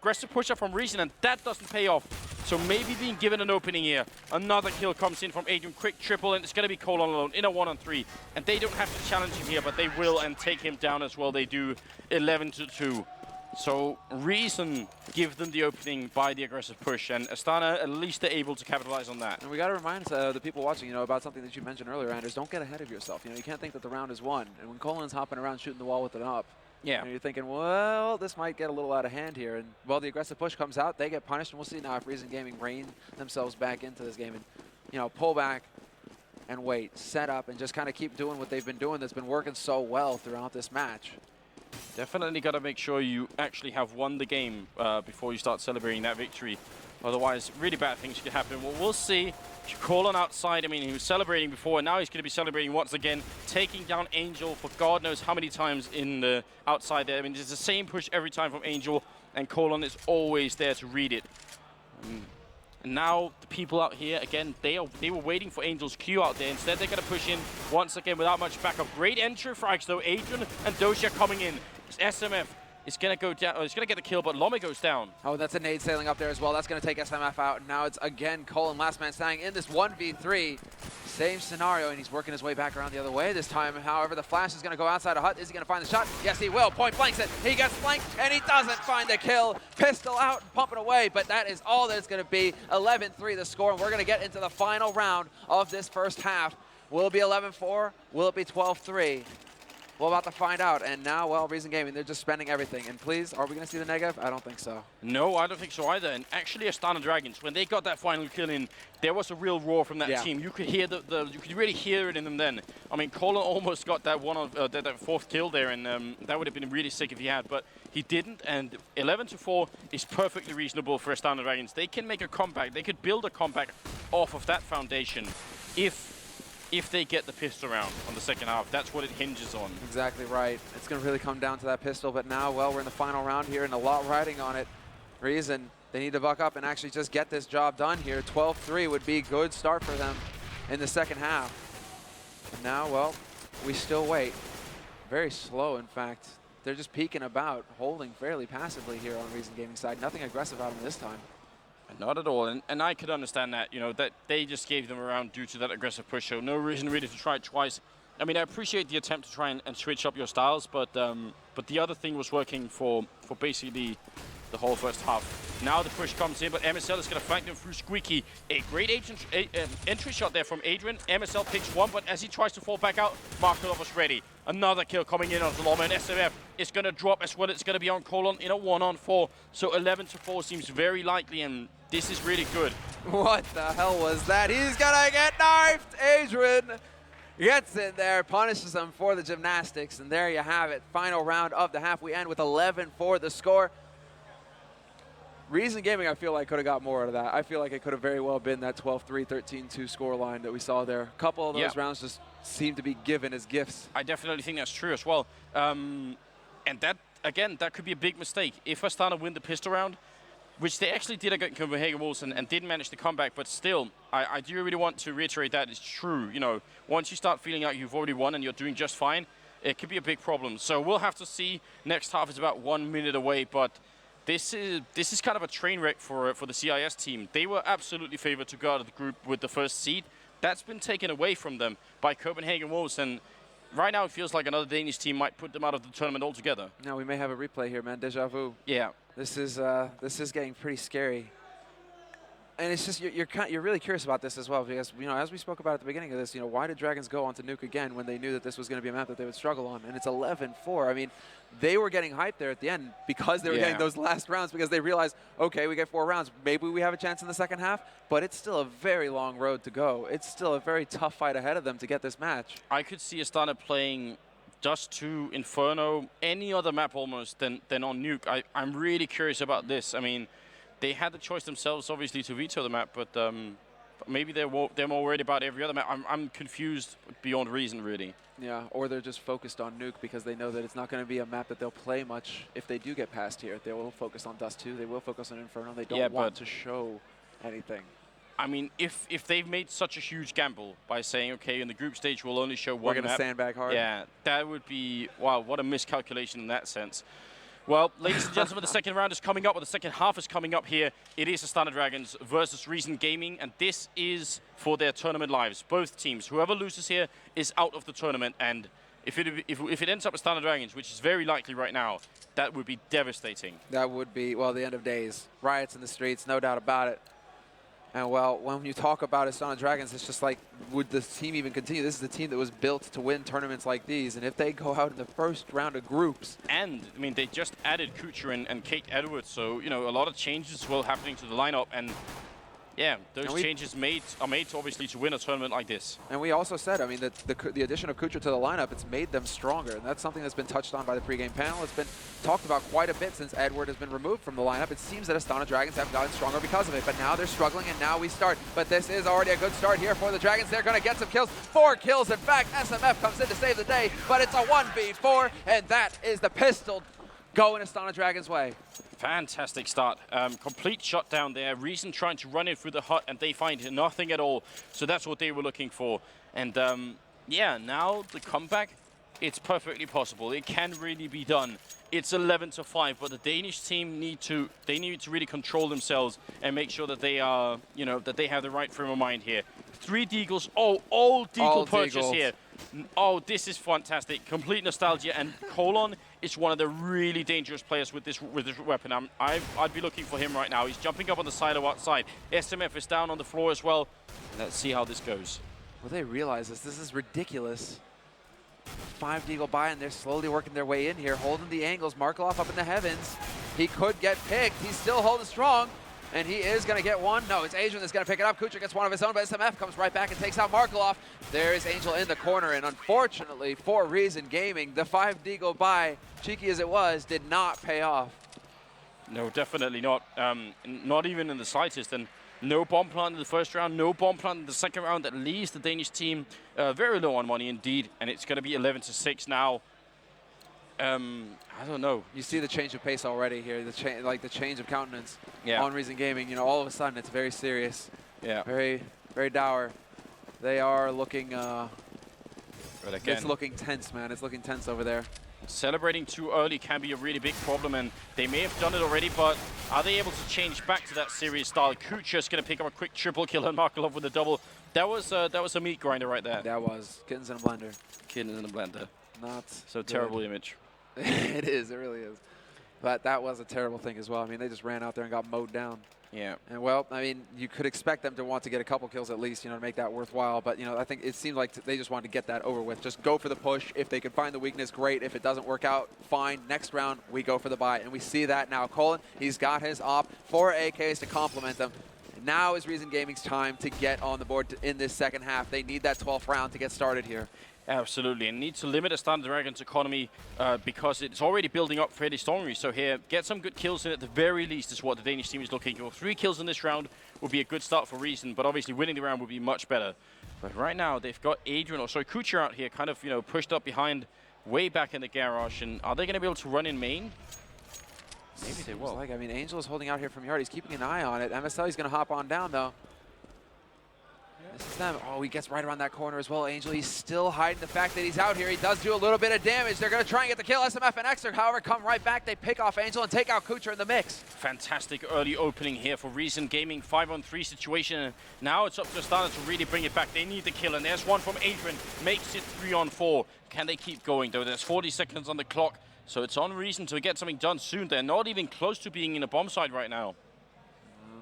aggressive push-up from Reason, and that doesn't pay off. So maybe being given an opening here. Another kill comes in from Adrian. Quick triple, and it's going to be Cole on alone in a 1-on-3. And they don't have to challenge him here, but they will and take him down as well. They do 11-2. So Reason give them the opening by the aggressive push, and Astana, at least they're able to capitalize on that. And we got to remind the people watching, about something that you mentioned earlier, Anders. Don't get ahead of yourself. You can't think that the round is won. And when Colin's hopping around shooting the wall with it up, yeah, you're thinking, well, this might get a little out of hand here. And while the aggressive push comes out, they get punished, and we'll see now if Reason Gaming rein themselves back into this game and pull back and wait, set up, and just kind of keep doing what they've been doing that's been working so well throughout this match. Definitely got to make sure you actually have won the game before you start celebrating that victory. Otherwise, really bad things could happen. Well, we'll see. Colin outside, I mean, he was celebrating before, and now he's going to be celebrating once again, taking down Angel for God knows how many times in the outside there. I mean, it's the same push every time from Angel, and Colin is always there to read it. And now the people out here, again, they were waiting for Angel's Q out there. Instead, they're going to push in once again without much backup. Great entry frags, though. Adrian and Doja coming in. SMF is going to go down. Oh, he's going to get the kill, but Lome goes down. Oh, that's a nade sailing up there as well. That's going to take SMF out. Now it's again Colin, last man standing in this 1v3. Same scenario, and he's working his way back around the other way this time. However, the flash is going to go outside a hut. Is he going to find the shot? Yes, he will. Point blanks it. He gets flanked, and he doesn't find the kill. Pistol out, pumping away, but that is all that it's going to be. 11-3 the score, and we're going to get into the final round of this first half. Will it be 11-4? Will it be 12-3? We're about to find out, and now, well, Reason Gaming, they're just spending everything. And please, are we going to see the negative? I don't think so. No, I don't think so either. And actually, Astana Dragons, when they got that final kill in, there was a real roar from that team. You could hear you could really hear it in them then. I mean, Colin almost got that that fourth kill there, and that would have been really sick if he had, but he didn't. And 11-4 is perfectly reasonable for Astana Dragons. They can make a comeback. They could build a comeback off of that foundation if they get the pistol round on the second half. That's what it hinges on. Exactly right. It's going to really come down to that pistol, but now, well, we're in the final round here and a lot riding on it. Reason, they need to buck up and actually just get this job done here. 12-3 would be a good start for them in the second half. And now, well, we still wait. Very slow, in fact. They're just peeking about, holding fairly passively here on Reason Gaming side. Nothing aggressive out of them this time. Not at all, and I could understand that, that they just gave them a round due to that aggressive push, so no reason really to try it twice. I mean, I appreciate the attempt to try and switch up your styles, but the other thing was working for basically the whole first half. Now the push comes in, but MSL is going to flank them through Squeaky. A great entry shot there from Adrian. MSL picks one, but as he tries to fall back out, Markelov was ready. Another kill coming in on Zaloma, and SMF is going to drop as well. It's going to be on Colon in a 1-on-4. So 11-4 seems very likely, and this is really good. What the hell was that? He's going to get knifed! Adrian gets in there, punishes him for the gymnastics, and there you have it. Final round of the half. We end with 11-4 the score. Reason Gaming, I feel like, could have got more out of that. I feel like it could have very well been that 12-3, 13-2 scoreline that we saw there. A couple of those rounds just seem to be given as gifts. I definitely think that's true as well. And that, again, that could be a big mistake. If Astana win the pistol round, which they actually did against Copenhagen Wolves and didn't manage to come back, but still, I do really want to reiterate that it's true. Once you start feeling like you've already won and you're doing just fine, it could be a big problem. So we'll have to see. Next half is about 1 minute away, but this is kind of a train wreck for the CIS team. They were absolutely favored to go out of the group with the first seed. That's been taken away from them by Copenhagen Wolves, and right now it feels like another Danish team might put them out of the tournament altogether. Now we may have a replay here, man. Deja vu. Yeah. This is getting pretty scary. And it's just, you're really curious about this as well, because, as we spoke about at the beginning of this, why did Dragons go on to nuke again when they knew that this was going to be a map that they would struggle on? And it's 11-4. I mean, they were getting hyped there at the end because they were getting those last rounds, because they realized, okay, we get 4 rounds. Maybe we have a chance in the second half, but it's still a very long road to go. It's still a very tough fight ahead of them to get this match. I could see Astana playing Dust 2, Inferno, any other map almost than on nuke. I'm really curious about this. I mean, they had the choice themselves, obviously, to veto the map, but maybe they're more worried about every other map. I'm confused beyond reason, really. Yeah, or they're just focused on nuke because they know that it's not going to be a map that they'll play much if they do get past here. They will focus on Dust 2. They will focus on Inferno. They don't want to show anything. I mean, if they've made such a huge gamble by saying, okay, in the group stage we'll only show one map. We're going to sandbag hard. Yeah, that would be, wow, what a miscalculation in that sense. Well, ladies and gentlemen, the second round is coming up, or the second half is coming up here. It is Astana Dragons versus Reason Gaming, and this is for their tournament lives. Both teams, whoever loses here is out of the tournament, and if it ends up Astana Dragons, which is very likely right now, that would be devastating. That would be, well, the end of days. Riots in the streets, no doubt about it. And, well, when you talk about Astana Dragons, it's just like, would this team even continue? This is the team that was built to win tournaments like these. And if they go out in the first round of groups. And, I mean, they just added Kucher and Kate Edwards. So, you know, a lot of changes will happening to the lineup. And, yeah, those changes are made obviously to win a tournament like this. And we also said, I mean, that the addition of Kucher to the lineup, it's made them stronger. And that's something that's been touched on by the pregame panel. It's been talked about quite a bit since Edward has been removed from the lineup. It seems that Astana Dragons have gotten stronger because of it. But now they're struggling, and now we start. But this is already a good start here for the Dragons. They're going to get some kills. 4 kills, in fact. SMF comes in to save the day. But it's a 1v4, and that is the pistol going Astana Dragons' way. Fantastic start. Complete shutdown there. Reason trying to run it through the hut, and they find nothing at all. So that's what they were looking for. And yeah, now the comeback, it's perfectly possible. It can really be done. It's 11-5, but the Danish team need to really control themselves and make sure that they are, you know, that they have the right frame of mind here. 3 Deagles. Oh, all Deagle purchase here. Oh, this is fantastic. Complete nostalgia, and Colon is one of the really dangerous players with this weapon. I'd be looking for him right now. He's jumping up on the side of outside. SMF is down on the floor as well. Let's see how this goes. Well, they realize this. This is ridiculous. 5 Deagle by, and they're slowly working their way in here, holding the angles. Markelov up in the heavens. He could get picked. He's still holding strong. And he is going to get one. No, it's Adrian that's going to pick it up. Kucher gets one of his own, but SMF comes right back and takes out Markelov. There is Angel in the corner, and unfortunately, for Reason Gaming, the 5 Deagle buy, cheeky as it was, did not pay off. No, definitely not. Not even in the slightest. And no bomb plant in the first round, no bomb plant in the second round. That leaves the Danish team very low on money indeed, and it's going to be 11-6 now. I don't know. You see the change of pace already here, the change of countenance yeah. on Reason Gaming. You know, all of a sudden it's very serious. Yeah. Very, very dour. They are looking. But again, it's looking tense, man. It's looking tense over there. Celebrating too early can be a really big problem, and they may have done it already, but are they able to change back to that serious style? Kucher's going to pick up a quick triple kill, and Markelov with a double. That was a meat grinder right there. That was kittens in a blender. Kittens in a blender. Not so good. Terrible image. It is. It really is. But that was a terrible thing as well. I mean, they just ran out there and got mowed down. Yeah. And, well, I mean, you could expect them to want to get a couple kills at least, you know, to make that worthwhile. But, you know, I think it seemed like they just wanted to get that over with. Just go for the push. If they can find the weakness, great. If it doesn't work out, fine. Next round, we go for the buy. And we see that now. Colin, he's got his op, 4 AKs to complement them. Now is Reason Gaming's time to get on the board in this second half. They need that 12th round to get started here. Absolutely, and need to limit Astana Dragons' economy because it's already building up fairly strongly. So here, get some good kills in at the very least is what the Danish team is looking for. 3 kills in this round would be a good start for Reason, but obviously winning the round would be much better. But right now, they've got Kucher out here, kind of, you know, pushed up behind, way back in the garage. And are they going to be able to run in main? Maybe they will. I mean, Angel is holding out here from yard. He's keeping an eye on it. MSL, he's going to hop on down, though. This is them. Oh, he gets right around that corner as well. Angel, he's still hiding the fact that he's out here. He does do a little bit of damage. They're going to try and get the kill. SMF and Exer, however, come right back. They pick off Angel and take out Kucher in the mix. Fantastic early opening here for Reason Gaming. 5-on-3 situation. And now it's up to Astana to really bring it back. They need the kill. And there's one from Adrian. Makes it 3-on-4. Can they keep going, though? There's 40 seconds on the clock. So it's on Reason to get something done soon. They're not even close to being in a bomb site right now.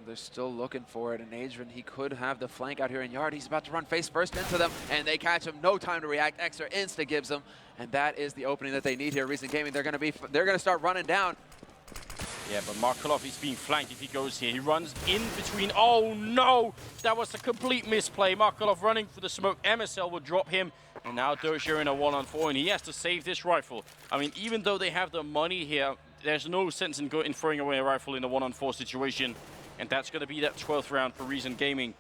They're still looking for it, and Adrian, he could have the flank out here in yard. He's about to run face first into them, and they catch him. No time to react. Extra insta gives them, and that is the opening that they need here. Reason Gaming, they're going to start running down. Yeah, but Markelov is being flanked if he goes here. He runs in between. Oh no, that was a complete misplay. Markelov running for the smoke. MSL will drop him, and now Dozier in a 1-on-4, and he has to save this rifle. I mean, even though they have the money here, there's no sense in throwing away a rifle in a 1-on-4 situation. And that's going to be that 12th round for Reason Gaming.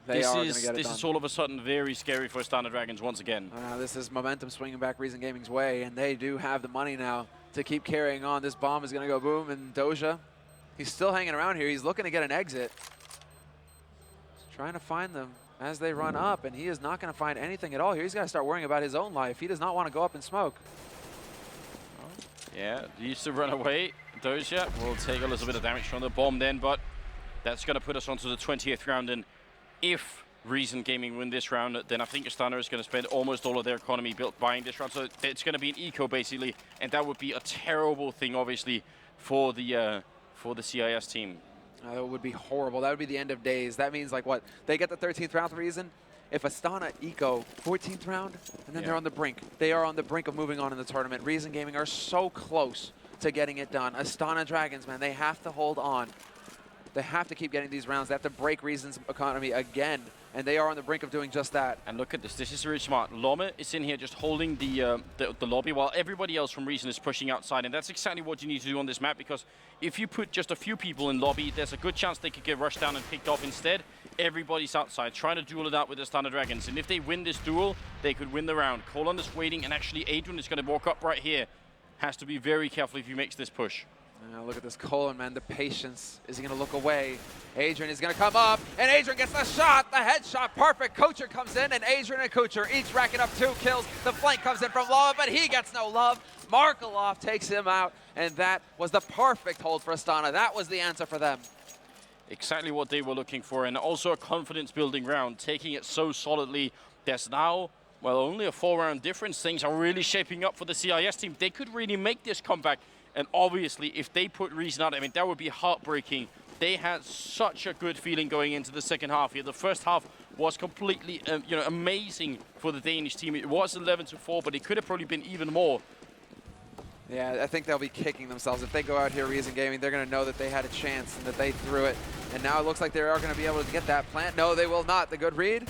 This is all of a sudden very scary for Astana Dragons once again. This is momentum swinging back Reason Gaming's way, and they do have the money now to keep carrying on. This bomb is going to go boom, and Doja, he's still hanging around here. He's looking to get an exit. He's trying to find them as they run up, and he is not going to find anything at all here. He's got to start worrying about his own life. He does not want to go up and smoke. Yeah, used to run away. Doja will take a little bit of damage from the bomb then, but that's going to put us onto the 20th round. And if Reason Gaming win this round, then I think Astana is going to spend almost all of their economy built buying this round. So it's going to be an eco basically, and that would be a terrible thing, obviously, for the CIS team. That would be horrible. That would be the end of days. That means like what? They get the 13th round Reason. If Astana eco 14th round, and then they're on the brink. They are on the brink of moving on in the tournament. Reason Gaming are so close to getting it done. Astana Dragons, man, they have to hold on. They have to keep getting these rounds. They have to break Reason's economy again, and they are on the brink of doing just that. And look at this. This is really smart. Lome is in here just holding the lobby while everybody else from Reason is pushing outside. And that's exactly what you need to do on this map, because if you put just a few people in lobby, there's a good chance they could get rushed down and picked off instead. Everybody's outside trying to duel it out with the Astana Dragons. And if they win this duel, they could win the round. Colon is waiting, and actually Adrian is going to walk up right here. Has to be very careful if he makes this push. Look at this Colin, man, the patience. Is he going to look away? Adrian is going to come up, and Adrian gets the shot, the headshot, perfect. Kucher comes in, and Adrian and Kucher each racking up 2 kills. The flank comes in from Lava, but he gets no love. Markelov takes him out, and that was the perfect hold for Astana. That was the answer for them. Exactly what they were looking for, and also a confidence-building round, taking it so solidly. There's now, well, only a 4-round difference. Things are really shaping up for the CIS team. They could really make this comeback. And obviously, if they put Reason out, I mean, that would be heartbreaking. They had such a good feeling going into the second half here. The first half was completely, amazing for the Danish team. It was 11-4, but it could have probably been even more. Yeah, I think they'll be kicking themselves. If they go out here Reason Gaming, they're going to know that they had a chance and that they threw it. And now it looks like they are going to be able to get that plant. No, they will not. The good read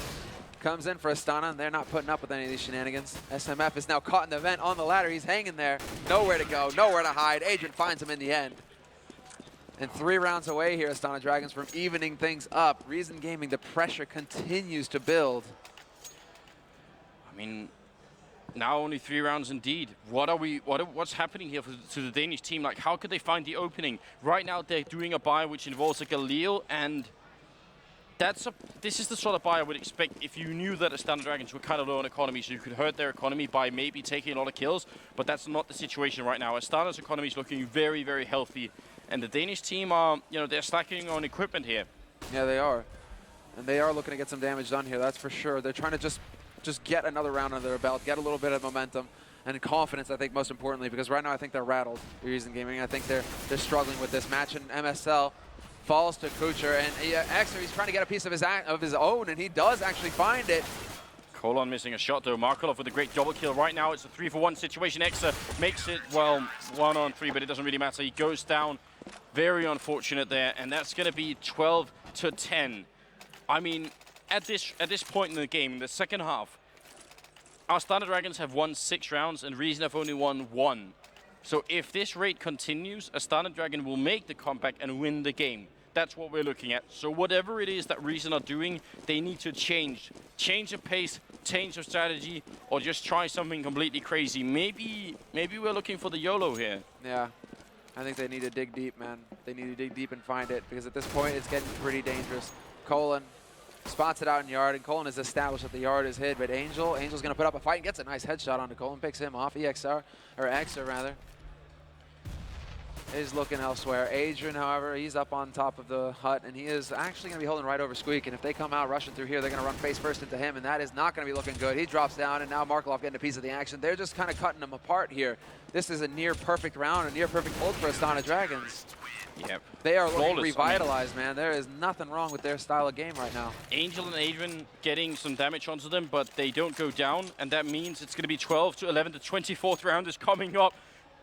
comes in for Astana, and they're not putting up with any of these shenanigans. SMF is now caught in the vent on the ladder. He's hanging there. Nowhere to go, nowhere to hide. Adrian finds him in the end. And 3 rounds away here, Astana Dragons, from evening things up. Reason Gaming, the pressure continues to build. I mean, now only 3 rounds indeed. What's happening here to the Danish team? Like, how could they find the opening? Right now, they're doing a buy which involves a Galil, and this is the sort of buy I would expect if you knew that Astana Dragons were kind of low on economy, so you could hurt their economy by maybe taking a lot of kills, but that's not the situation right now. Astana's economy is looking very, very healthy, and the Danish team are, they're stacking on equipment here. Yeah, they are. And they are looking to get some damage done here, that's for sure. They're trying to just get another round under their belt, get a little bit of momentum and confidence, I think, most importantly, because right now I think they're rattled, Reason Gaming. I think they're struggling with this match, and MSL falls to Kucher, and Exer, he's trying to get a piece of his own, and he does actually find it. Colon missing a shot, though. Markelov with a great double kill. Right now, it's a 3-for-1 situation. Exer makes it, well, 1-on-3, but it doesn't really matter. He goes down. Very unfortunate there, and that's going to be 12-10. I mean, at this point in the game, in the second half, our Astana Dragons have won 6 rounds, and Reason have only won 1. So if this rate continues, Astana Dragon will make the comeback and win the game. That's what we're looking at. So whatever it is that Reason are doing, they need to change the pace, change the strategy, or just try something completely crazy. Maybe we're looking for the YOLO here. Yeah, I think they need to dig deep, man. They need to dig deep and find it, because at this point, it's getting pretty dangerous. Colin spots it out in yard, and Colin has established that the yard is hid, but Angel's going to put up a fight and gets a nice headshot onto Colin, picks him off. Exer rather, is looking elsewhere. Adrian, however, he's up on top of the hut, and he is actually going to be holding right over Squeak, and if they come out rushing through here, they're going to run face first into him, and that is not going to be looking good. He drops down, and now Markelov getting a piece of the action. They're just kind of cutting them apart here. This is a near-perfect round, a near-perfect hold for Astana Dragons. Yep. They are looking revitalized, man. There is nothing wrong with their style of game right now. Angel and Adrian getting some damage onto them, but they don't go down, and that means it's going to be 12-11. The 24th round is coming up.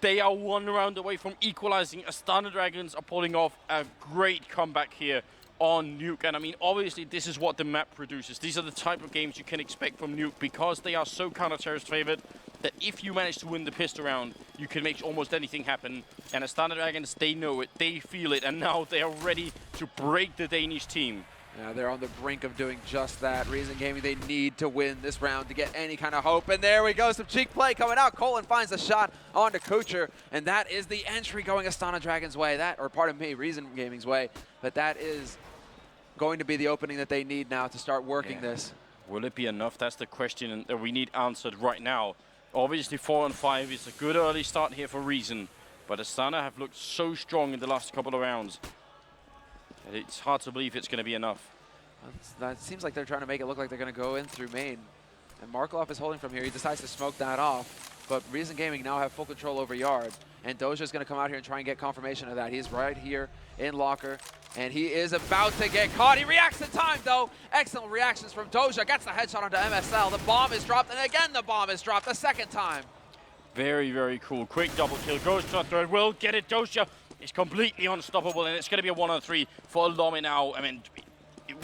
They are 1 round away from equalizing. Astana Dragons are pulling off a great comeback here on Nuke. And I mean, obviously, this is what the map produces. These are the type of games you can expect from Nuke, because they are so counter-terrorist favored that if you manage to win the pistol round, you can make almost anything happen. And Astana Dragons, they know it, they feel it, and now they are ready to break the Danish team. Yeah, they're on the brink of doing just that. Reason Gaming, they need to win this round to get any kind of hope. And there we go, some cheek play coming out. Colin finds the shot onto Kucher, and that is the entry going Astana Dragons' way. Reason Gaming's way. But that is going to be the opening that they need now to start working this. Will it be enough? That's the question that we need answered right now. Obviously 4-5 is a good early start here for Reason, but Astana have looked so strong in the last couple of rounds. It's hard to believe it's going to be enough. That seems like they're trying to make it look like they're going to go in through main. And Markov is holding from here. He decides to smoke that off. But Reason Gaming now have full control over Yard. And Doja's going to come out here and try and get confirmation of that. He's right here in locker. And he is about to get caught. He reacts in time, though. Excellent reactions from Doja. Gets the headshot onto MSL. The bomb is dropped. And again, the bomb is dropped a second time. Very, very cool. Quick double kill. Goes to third. Will get it. Doja is completely unstoppable. And it's going to be a 1-on-3 for Lome now. I mean,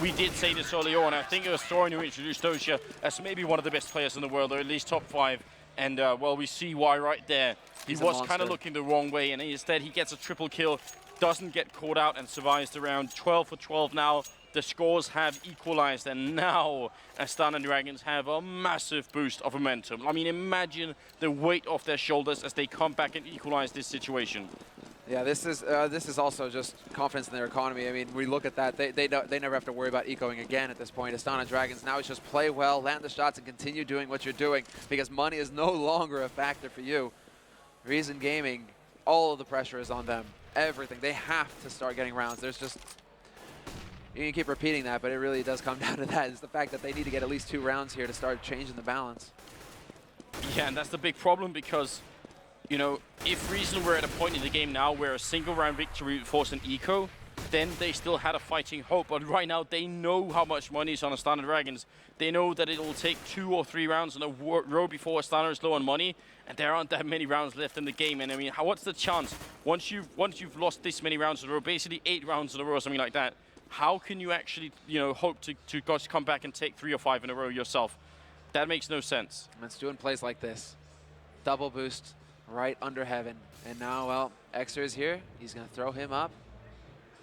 we did say this earlier on. I think it was Thorin who introduced Doja as maybe one of the best players in the world, or at least top 5. And, well, we see why right there. He was kind of looking the wrong way, and instead he gets a triple kill, doesn't get caught out, and survives the round. 12 for 12 now. The scores have equalized, and now Astana Dragons have a massive boost of momentum. I mean, imagine the weight off their shoulders as they come back and equalize this situation. Yeah, this is also just confidence in their economy. I mean, we look at that. They never have to worry about ecoing again at this point. Astana Dragons now is just play well, land the shots, and continue doing what you're doing because money is no longer a factor for you. Reason Gaming, all of the pressure is on them. Everything. They have to start getting rounds. There's just... You can keep repeating that, but it really does come down to that. It's the fact that they need to get at least 2 rounds here to start changing the balance. Yeah, and that's the big problem because... You know, if Reason were at a point in the game now where a single round victory would force an eco, then they still had a fighting hope. But right now, they know how much money is on Astana Dragons. They know that it'll take 2 or 3 rounds in a row before Astana is low on money, and there aren't that many rounds left in the game. And I mean, what's the chance once you've lost this many rounds in a row, basically 8 rounds in a row or something like that? How can you actually, you know, hope to come back and take 3 or 5 in a row yourself? That makes no sense. And it's doing plays like this, double boost. Right under heaven. And now, well, Exer is here. He's going to throw him up,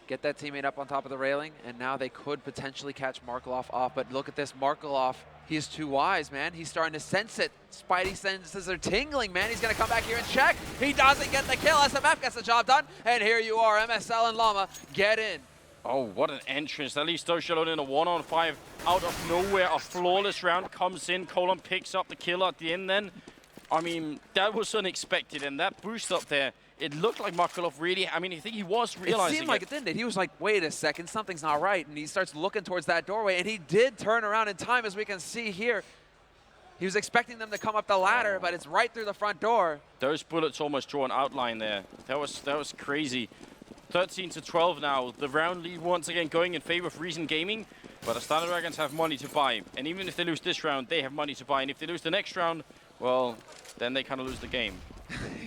get that teammate up on top of the railing, and now they could potentially catch Markov off. But look at this, Markov, he's too wise, man. He's starting to sense it. Spidey senses are tingling, man. He's going to come back here and check. He doesn't get the kill. SMF gets the job done. And here you are, MSL and Llama get in. Oh, what an entrance. That leaves Doja alone in a 1-on-5 out of nowhere. A flawless round comes in. Colon picks up the kill at the end then. I mean, that was unexpected, and that boost up there, it looked like Markov really, I mean, I think he was realizing it. Seemed like it, didn't it? He was like, wait a second, something's not right, and he starts looking towards that doorway, and he did turn around in time, as we can see here. He was expecting them to come up the ladder, but it's right through the front door. Those bullets almost draw an outline there. That was crazy. 13 to 12 now. The round lead once again going in favor of Reason Gaming, but the Astana Dragons have money to buy, and even if they lose this round, they have money to buy, and if they lose the next round, well, then they kind of lose the game.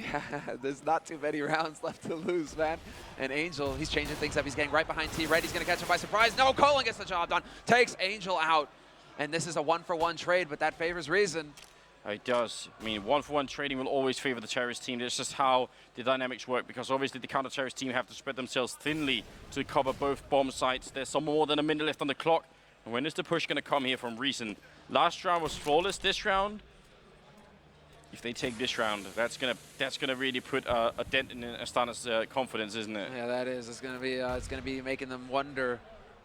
Yeah, there's not too many rounds left to lose, man. And Angel, he's changing things up. He's getting right behind T-Red. He's going to catch him by surprise. No, Colin gets the job done. Takes Angel out. And this is a 1-for-1 trade, but that favors Reason. It does. I mean, 1-for-1 trading will always favor the terrorist team. That's just how the dynamics work, because obviously the counter-terrorist team have to spread themselves thinly to cover both bomb sites. There's some more than a minute left on the clock. And when is the push going to come here from Reason? Last round was flawless. This round, if they take this round, that's gonna really put a dent in Astana's confidence, isn't it? Yeah, that is. It's gonna be making them wonder,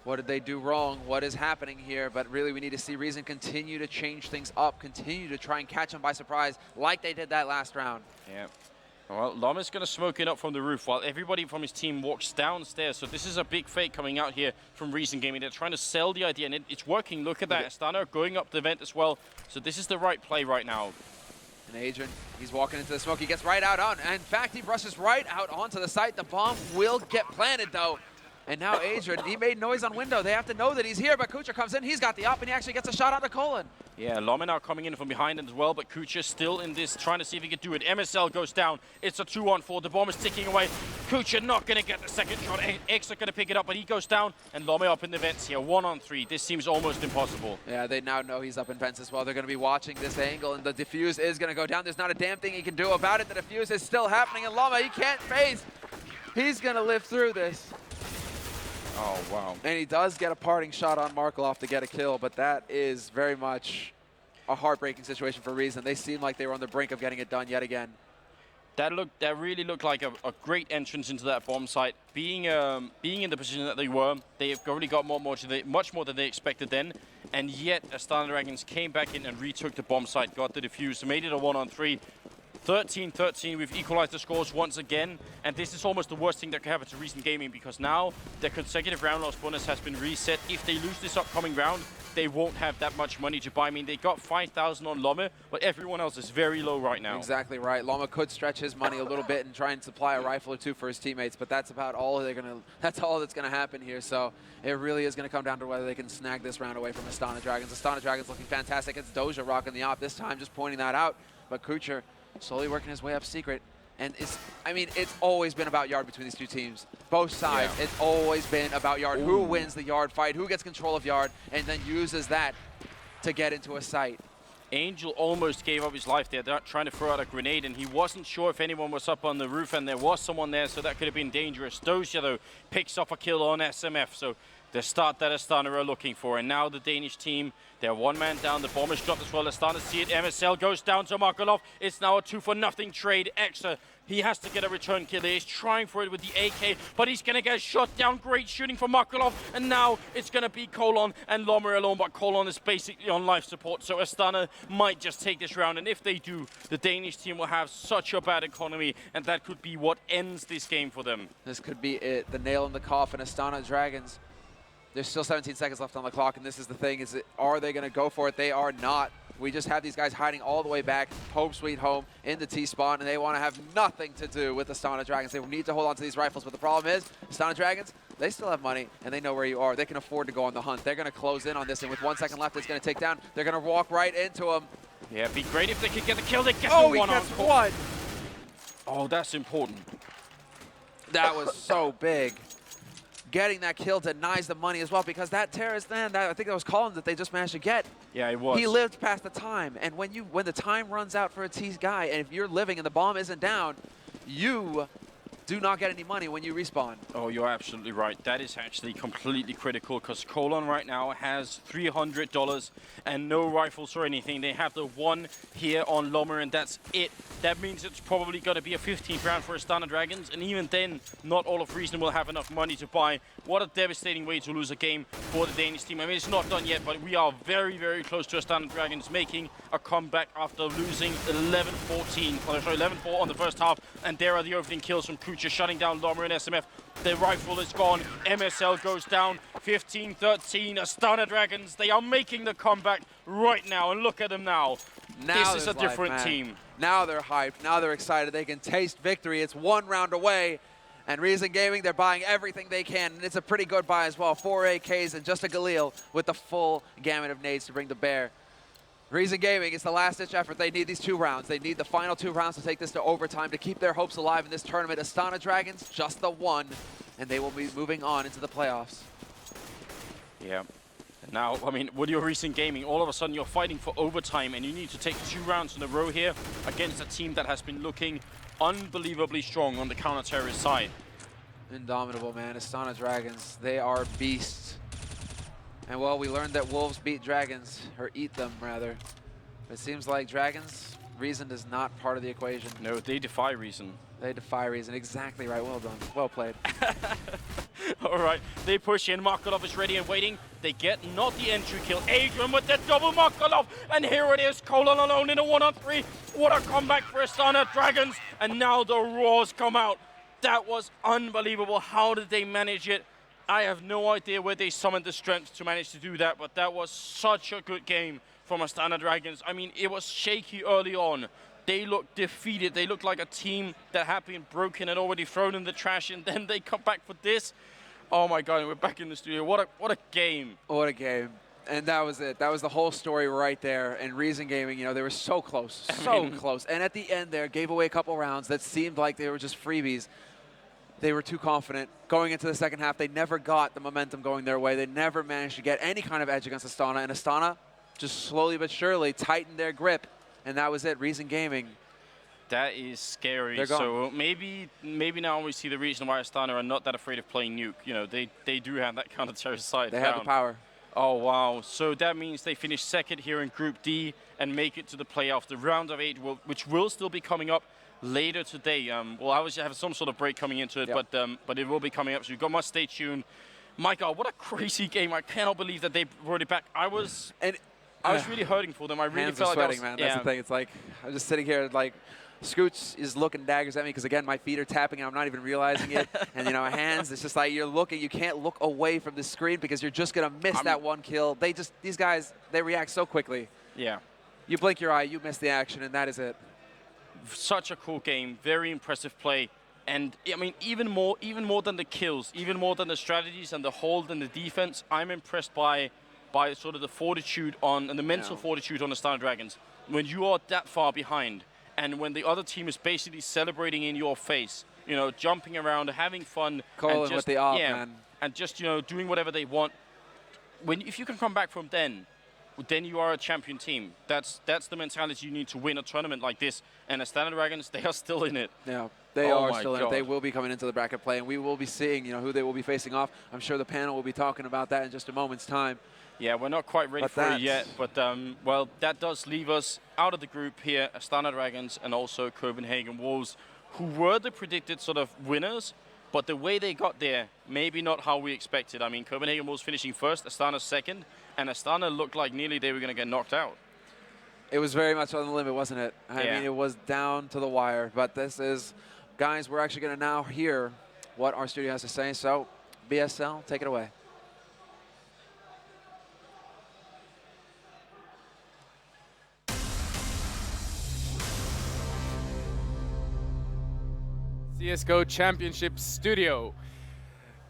what did they do wrong? What is happening here? But really, we need to see Reason continue to change things up, continue to try and catch them by surprise, like they did that last round. Yeah. Well, Llama's gonna smoke it up from the roof while everybody from his team walks downstairs. So this is a big fake coming out here from Reason Gaming. They're trying to sell the idea, and it's working. Look at that. Astana going up the vent as well. So this is the right play right now. And Adrian, he's walking into the smoke. He gets right out on. And in fact, he rushes right out onto the site. The bomb will get planted, though. And now Adrian, he made noise on window. They have to know that he's here, but Kucha comes in. He's got the up, and he actually gets a shot on the Colon. Yeah, Loma now coming in from behind as well, but Kucha still in this, trying to see if he can do it. MSL goes down. It's a 2-on-4. The bomb is ticking away. Kucha not going to get the second shot. X are going to pick it up, but he goes down, and Loma up in the vents here. 1-on-3. This seems almost impossible. Yeah, they now know he's up in vents as well. They're going to be watching this angle, and the defuse is going to go down. There's not a damn thing he can do about it. The defuse is still happening, and Loma, he can't phase. He's going to live through this. Oh, wow. And he does get a parting shot on Markov to get a kill, but that is very much a heartbreaking situation for Reason. They seem like they were on the brink of getting it done yet again. That really looked like a great entrance into that bomb site. Being in the position that they were, they've already got much more than they expected then. And yet, Astana Dragons came back in and retook the bomb site, got the defuse, made it a 1-on-3. 13-13, we've equalized the scores once again, and this is almost the worst thing that could happen to Recent Gaming, because now their consecutive round loss bonus has been reset. If they lose this upcoming round, they won't have that much money to buy. I mean, they got 5,000 on Lomme, but everyone else is very low right now. Exactly right. Lomme could stretch his money a little bit and try and supply a rifle or two for his teammates, but that's about all that's all that's gonna happen here. So it really is gonna come down to whether they can snag this round away from Astana Dragons. Astana Dragons looking fantastic. It's Doja rocking the op this time, just pointing that out. But Kucher slowly working his way up secret. And it's always been about yard between these two teams. Both sides, yeah. It's always been about yard. Ooh. Who wins the yard fight, who gets control of yard, and then uses that to get into a site. Angel almost gave up his life there. They're trying to throw out a grenade, and he wasn't sure if anyone was up on the roof, and there was someone there, so that could have been dangerous. Doja, though, picks off a kill on SMF, so the start that Astana are looking for. And now the Danish team, they're one man down. The bomb is dropped as well. Astana see it. MSL goes down to Markelov. It's now a 2-for-0 trade. Exa, he has to get a return kill. He's trying for it with the AK, but he's going to get shot down. Great shooting from Markelov. And now it's going to be Colon and Lomme alone, but Colon is basically on life support. So Astana might just take this round. And if they do, the Danish team will have such a bad economy, and that could be what ends this game for them. This could be it. The nail in the coffin. Astana Dragons. There's still 17 seconds left on the clock, and this is the thing, are they going to go for it? They are not. We just have these guys hiding all the way back, home sweet home, in the T-spawn, and they want to have nothing to do with the Astana Dragons. They need to hold on to these rifles, but the problem is, Astana Dragons, they still have money, and they know where you are. They can afford to go on the hunt. They're going to close in on this, and with 1 second left, it's going to take down. They're going to walk right into him. Yeah, it'd be great if they could get the kill. They get the one he gets one. Oh, that's important. That was so big. Getting that kill denies the money as well, because that terrorist then, I think that was Colin that they just managed to get. Yeah, it was. He lived past the time, and when the time runs out for a T guy, and if you're living and the bomb isn't down, you do not get any money when you respawn. Oh, you're absolutely right. That is actually completely critical, because Colon right now has $300 and no rifles or anything. They have the one here on Lomme, and that's it. That means it's probably going to be a 15th round for Astana Dragons, and even then, not all of Reason will have enough money to buy. What a devastating way to lose a game for the Danish team. I mean, it's not done yet, but we are very, very close to Astana Dragons making a comeback after losing 11-4 on the first half, and there are the opening kills from Kucher, shutting down Lomme and SMF. The rifle is gone. MSL goes down. 15-13. Astana Dragons, they are making the comeback right now, and look at them now. This is a different team. Now they're hyped. Now they're excited. They can taste victory. It's one round away. And Reason Gaming, they're buying everything they can, and it's a pretty good buy as well. 4 AKs and just a Galil with the full gamut of nades to bring to bear. Reason Gaming, it's the last-ditch effort. They need these 2 rounds. They need the final 2 rounds to take this to overtime to keep their hopes alive in this tournament. Astana Dragons, just the 1, and they will be moving on into the playoffs. Yeah. Now, I mean, with your Recent Gaming, all of a sudden you're fighting for overtime, and you need to take 2 rounds in a row here against a team that has been looking unbelievably strong on the counter-terrorist side. Indomitable, man. Astana Dragons, they are beasts. And well, we learned that wolves beat dragons, or eat them rather. It seems like dragons, Reason is not part of the equation. No, they defy Reason. They defy Reason. Exactly right. Well done. Well played. All right, they push in. Markelov is ready and waiting. They get not the entry kill. Adrian with the double Markelov. And here it is. Colon alone in a 1-on-3. What a comeback for Astana Dragons. And now the roars come out. That was unbelievable. How did they manage it? I have no idea where they summoned the strength to manage to do that, but that was such a good game from Astana Dragons. I mean, it was shaky early on. They looked defeated. They looked like a team that had been broken and already thrown in the trash, and then they come back for this. Oh my God, we're back in the studio. What a game. What a game. And that was it. That was the whole story right there. And Reason Gaming, you know, they were so close, so close. And at the end there, gave away a couple rounds that seemed like they were just freebies. They were too confident. Going into the second half, they never got the momentum going their way. They never managed to get any kind of edge against Astana. And Astana just slowly but surely tightened their grip. And that was it. Reason Gaming. That is scary. They're gone. So maybe now we see the reason why Astana are not that afraid of playing Nuke. You know, they do have that counter-terrorist side. They have the power. Oh, wow. So that means they finish second here in Group D and make it to the playoff. The round of 8, which will still be coming up later today. We'll obviously have some sort of break coming into it, but it will be coming up. So you must stay tuned. My God, what a crazy game! I cannot believe that they brought it back. I was really hurting for them. I really hands felt are like sweating, man. That's the thing. It's like I'm just sitting here like. Scoots is looking daggers at me because, again, my feet are tapping and I'm not even realizing it. And, you know, my hands, it's just like you're looking. You can't look away from the screen because you're just going to miss that one kill. These guys, they react so quickly. Yeah. You blink your eye, you miss the action, and that is it. Such a cool game. Very impressive play. And, I mean, even more than the kills, even more than the strategies and the hold and the defense, I'm impressed by sort of the fortitude and the mental fortitude on the Astana Dragons. When you are that far behind, and when the other team is basically celebrating in your face, you know, jumping around, having fun, Colin with the op, man. And just, you know, doing whatever they want. If you can come back from then you are a champion team. That's the mentality you need to win a tournament like this. And Astana Dragons, they are still in it. Yeah, they are still in it. They will be coming into the bracket play, and we will be seeing, you know, who they will be facing off. I'm sure the panel will be talking about that in just a moment's time. Yeah, we're not quite ready for it yet, but, well, that does leave us out of the group here, Astana Dragons and also Copenhagen Wolves, who were the predicted sort of winners, but the way they got there, maybe not how we expected. I mean, Copenhagen Wolves finishing first, Astana second, and Astana looked like nearly they were going to get knocked out. It was very much on the limit, wasn't it? I mean, it was down to the wire, but this is, guys, we're actually going to now hear what our studio has to say, so BSL, take it away. CSGO Championship Studio.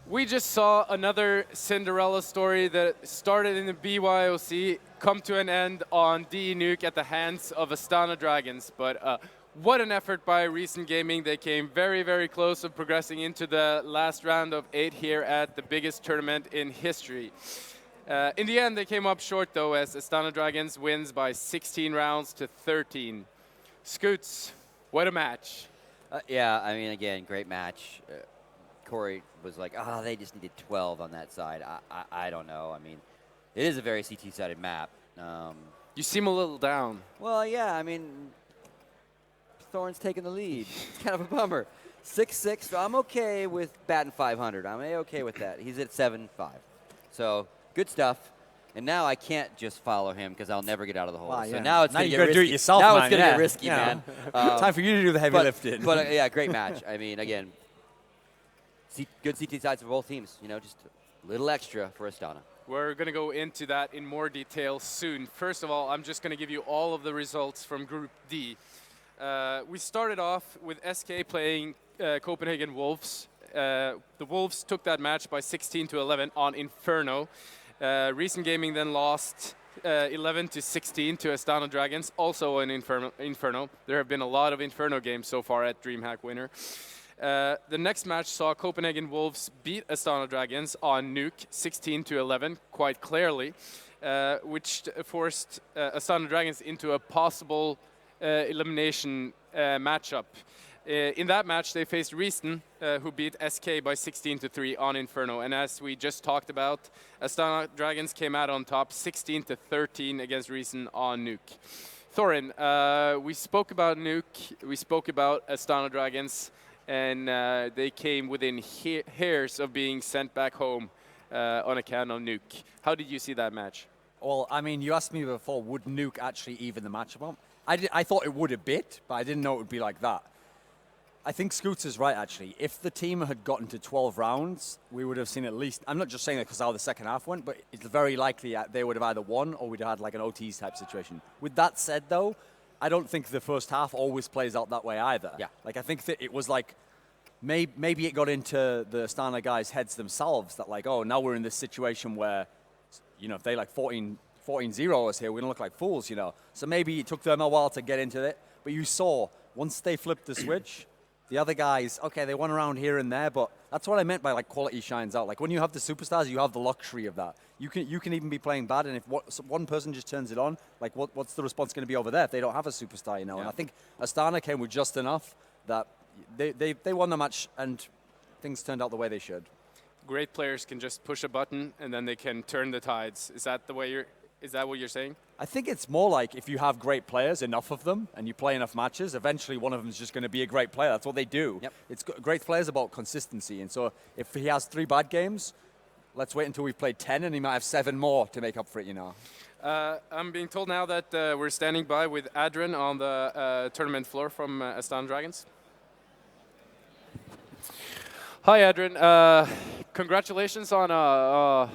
We just saw another Cinderella story that started in the BYOC come to an end on DE Nuke at the hands of Astana Dragons. But what an effort by Recent Gaming. They came very, very close of progressing into the last round of 8 here at the biggest tournament in history. In the end, they came up short, though, as Astana Dragons wins by 16 rounds to 13. Scoots, what a match. Yeah, I mean, again, great match. Corey was like, they just needed 12 on that side. I don't know. I mean, it is a very CT-sided map. You seem a little down. Well, yeah, I mean, Thorn's taking the lead. It's kind of a bummer. 6-6, so I'm okay with batting 500. I'm okay with that. He's at 7-5. So, good stuff. And now I can't just follow him because I'll never get out of the hole. Wow, so yeah. now it's going to get risky. Do it yourself, now man. It's going to get risky, man. Time for you to do the heavy lifting. But yeah, great match. I mean, again, good CT sides for both teams. You know, just a little extra for Astana. We're going to go into that in more detail soon. First of all, I'm just going to give you all of the results from Group D. We started off with SK playing Copenhagen Wolves. The Wolves took that match by 16-11 on Inferno. Recent Gaming then lost 11-16 to Astana Dragons, also an Inferno. There have been a lot of Inferno games so far at DreamHack Winner. The next match saw Copenhagen Wolves beat Astana Dragons on Nuke 16-11 quite clearly, which forced Astana Dragons into a possible elimination matchup. In that match, they faced Reason, who beat SK by 16-3 on Inferno. And as we just talked about, Astana Dragons came out on top 16-13 against Reason on Nuke. Thorin, we spoke about Nuke, we spoke about Astana Dragons, and they came within hairs of being sent back home on account of Nuke. How did you see that match? Well, I mean, you asked me before, would Nuke actually even the matchup up? I thought it would a bit, but I didn't know it would be like that. I think Scooter's right, actually. If the team had gotten to 12 rounds, we would have seen at least, I'm not just saying that because how the second half went, but it's very likely they would have either won or we'd have had like an OTs type situation. With that said, though, I don't think the first half always plays out that way either. Yeah. Like, I think that it was like, maybe it got into the Astana guys' heads themselves that like, oh, now we're in this situation where, you know, if they like 14-0 us here, we're going to look like fools, you know. So maybe it took them a while to get into it. But you saw, once they flipped the switch, the other guys, okay, they won around here and there, but that's what I meant by like quality shines out. Like when you have the superstars, you have the luxury of that. You can even be playing bad, and if one person just turns it on, like what's the response going to be over there if they don't have a superstar, you know? Yeah. And I think Astana came with just enough that they won the match and things turned out the way they should. Great players can just push a button and then they can turn the tides. Is that the way you're Is that what you're saying? I think it's more like if you have great players, enough of them, and you play enough matches, eventually one of them is just going to be a great player. That's what they do. Yep. It's great players about consistency. And so if he has 3 bad games, let's wait until we've played 10 and he might have 7 more to make up for it, you know. I'm being told now that we're standing by with Adrian on the tournament floor from Astana Dragons. Hi, Adrian. Congratulations on